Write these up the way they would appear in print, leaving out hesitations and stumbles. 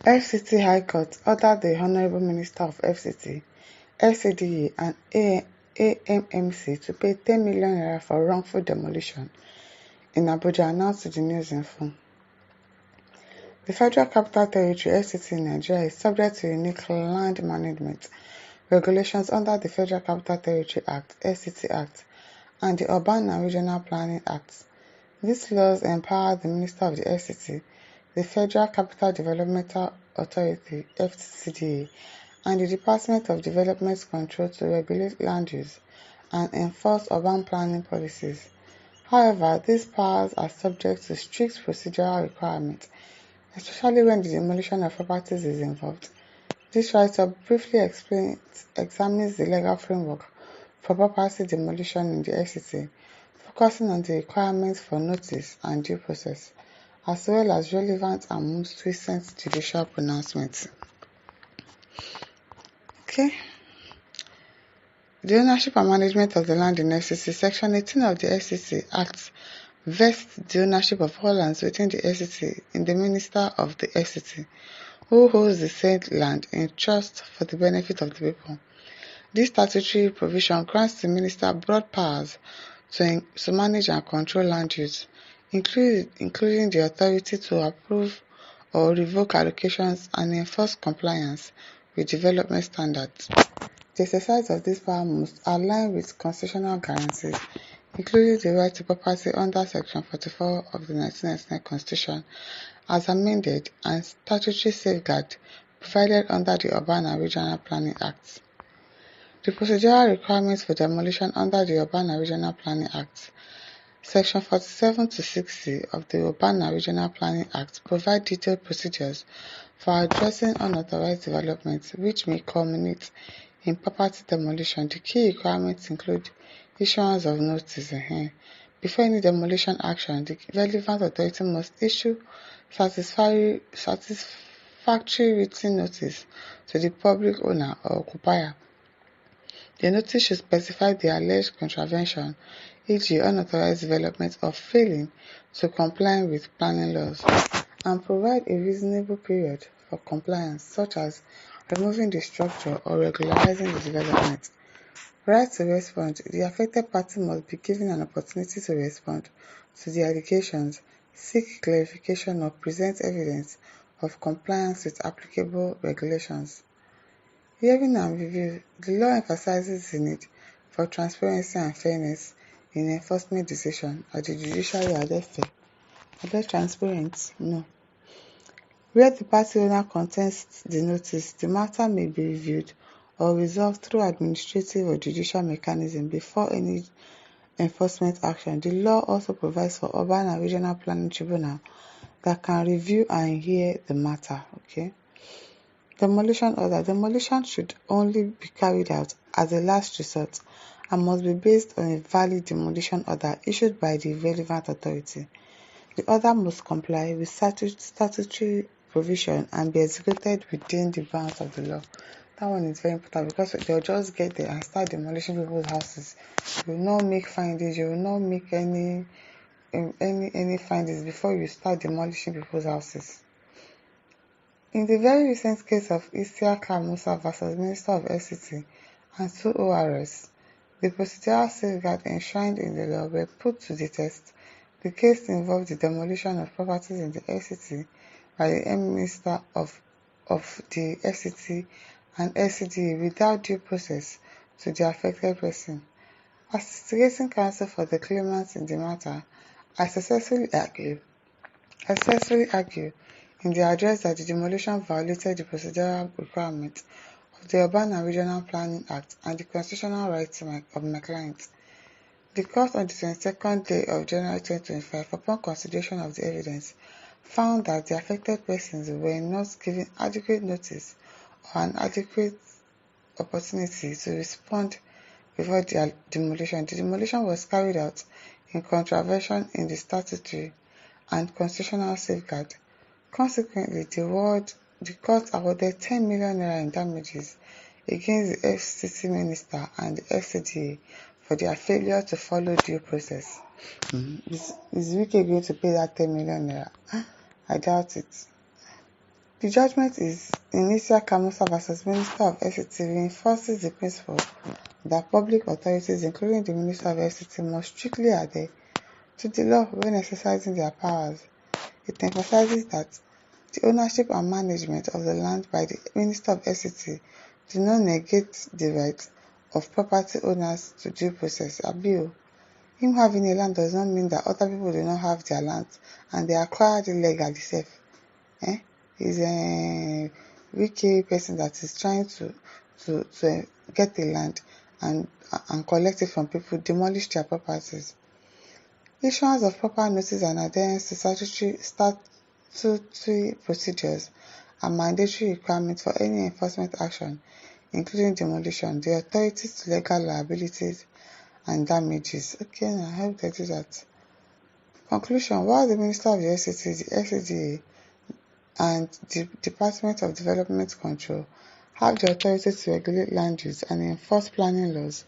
FCT High Court ordered the Honorable Minister of FCT, FCDA and AMMC to pay 10 million naira for wrongful demolition in Abuja, announced to the news in full. The Federal Capital Territory (FCT) in Nigeria is subject to unique land management regulations under the Federal Capital Territory Act (FCT Act) and the Urban and Regional Planning Act. These laws empower the Minister of the FCT, the Federal Capital Developmental Authority (FCDA), and the Department of Development Control to regulate land use and enforce urban planning policies. However, these powers are subject to strict procedural requirements, especially when the demolition of properties is involved. This write-up briefly examines the legal framework for property demolition in the FCT, focusing on the requirements for notice and due process, as well as relevant and most recent judicial pronouncements. The ownership and management of the land in FCT. Section 18 of the FCT Act vests the ownership of all lands within the FCT in the Minister of the FCT, who holds the said land in trust for the benefit of the people. This statutory provision grants the Minister broad powers to manage and control land use, including the authority to approve or revoke allocations and enforce compliance with development standards. The exercise of this power must align with constitutional guarantees, including the right to property under Section 44 of the 1999 Constitution, as amended, and statutory safeguard provided under the Urban and Regional Planning Act. The procedural requirements for demolition under the Urban and Regional Planning Act. Section 47 to 60 of the Urban and Regional Planning Act provide detailed procedures for addressing unauthorized developments which may culminate in property demolition. The key requirements include issuance of notice. Before any demolition action, the relevant authority must issue satisfactory written notice to the public owner or occupier. The notice should specify the alleged contravention, e.g. unauthorized development, or failing to comply with planning laws, and provide a reasonable period for compliance, such as removing the structure or regularizing the development. Right to respond. The affected party must be given an opportunity to respond to the allegations, seek clarification, or present evidence of compliance with applicable regulations. Hearing and review. The law emphasizes the need for transparency and fairness in enforcement decisions. Are the judiciary are they fair? Are they transparent? No. Where the party owner contests the notice, the matter may be reviewed or resolved through administrative or judicial mechanism before any enforcement action. The law also provides for Urban and Regional Planning Tribunal that can review and hear the matter. Demolition order. Demolition should only be carried out as a last resort and must be based on a valid demolition order issued by the relevant authority. The order must comply with statutory provision and be executed within the bounds of the law. That one is very important because they'll just get there and start demolishing people's houses. You will not make findings. You will not make any findings before you start demolishing people's houses. In the very recent case of Isiaka Musa versus Minister of FCT and 2 ORS, the procedural safeguards enshrined in the law were put to the test. The case involved the demolition of properties in the FCT by the Minister of the FCT and FCDA without due process to the affected person. As instigating counsel for the claimants in the matter, I successfully argue in the address that the demolition violated the procedural requirements of the Urban and Regional Planning Act and the constitutional rights of my client. The court on the 22nd day of January 2025, upon consideration of the evidence, found that the affected persons were not given adequate notice or an adequate opportunity to respond before the demolition. The demolition was carried out in contravention in the statutory and constitutional safeguard. Consequently, the court awarded 10 million naira in damages against the FCT minister and the FCDA for their failure to follow due process. Is Wike going to pay that 10 million naira? I doubt it. The judgment is Inisia Kamusa versus Minister of FCT reinforces the principle that public authorities, including the Minister of FCT, must strictly adhere to the law when exercising their powers. It emphasizes that the ownership and management of the land by the Minister of FCT do not negate the right of property owners to due process. Abio. Him having a land does not mean that other people do not have their land and they acquired it legally safe. He's a Wike person that is trying to get the land and collect it from people, demolish their properties. Issuance of proper notice and adherence to statutory procedures are mandatory requirements for any enforcement action, including demolition. The authorities to legal liabilities and damages. Okay, now I hope they do that. Conclusion: while the Minister of the FCT, the FCDA, and the Department of Development Control have the authority to regulate land use and enforce planning laws,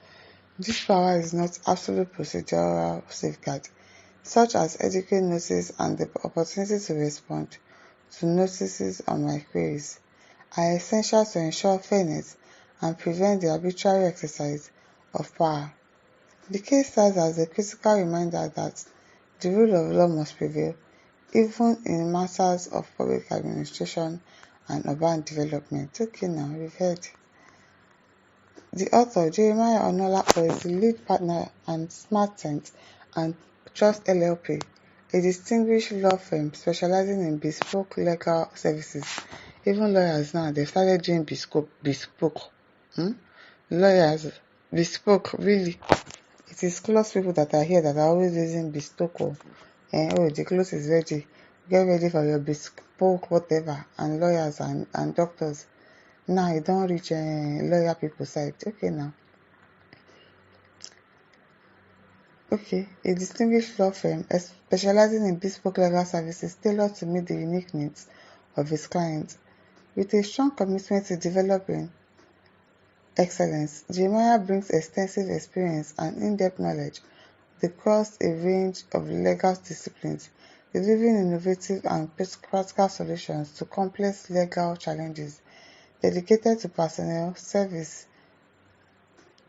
this power is not absolute procedural safeguard, such as adequate notice and the opportunity to respond to notices on my queries, are essential to ensure fairness and prevent the arbitrary exercise of power. The case serves as a critical reminder that the rule of law must prevail, even in matters of public administration and urban development. Okay, now we've heard. The author, Jeremiah Onolapo, is the lead partner and Smart Sense and Trust LLP, a distinguished law firm specializing in bespoke legal services. Even lawyers now, they started doing bespoke. Lawyers, bespoke, really. It is close people that are here that are always using bespoke. The clothes is ready. Get ready for your bespoke whatever. And lawyers and doctors. Now you don't reach lawyer people side. Okay, now. Okay, a distinguished law firm specializing in bespoke legal services tailored to meet the unique needs of its clients. With a strong commitment to developing excellence, Jeremiah brings extensive experience and in-depth knowledge across a range of legal disciplines, delivering innovative and practical solutions to complex legal challenges. Dedicated to personnel service,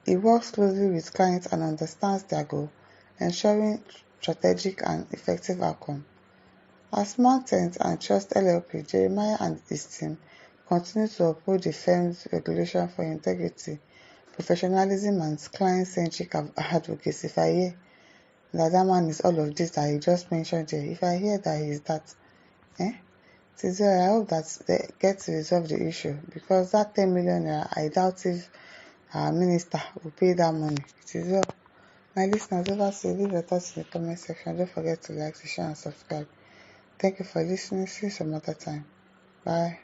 he works closely with clients and understands their goal, ensuring strategic and effective outcome. As Mountains and Trust LLP, Jeremiah and his team continue to uphold the firm's regulation for integrity, professionalism, and client-centric advocacy. If I hear that man is all of this that he just mentioned here, if I hear that he is that, I hope that they get to resolve the issue, because that 10 million naira, I doubt if our minister will pay that money. It is well. My listeners, over to you. Leave your thoughts in the comment section. Don't forget to like, share, and subscribe. Thank you for listening. See you some other time. Bye.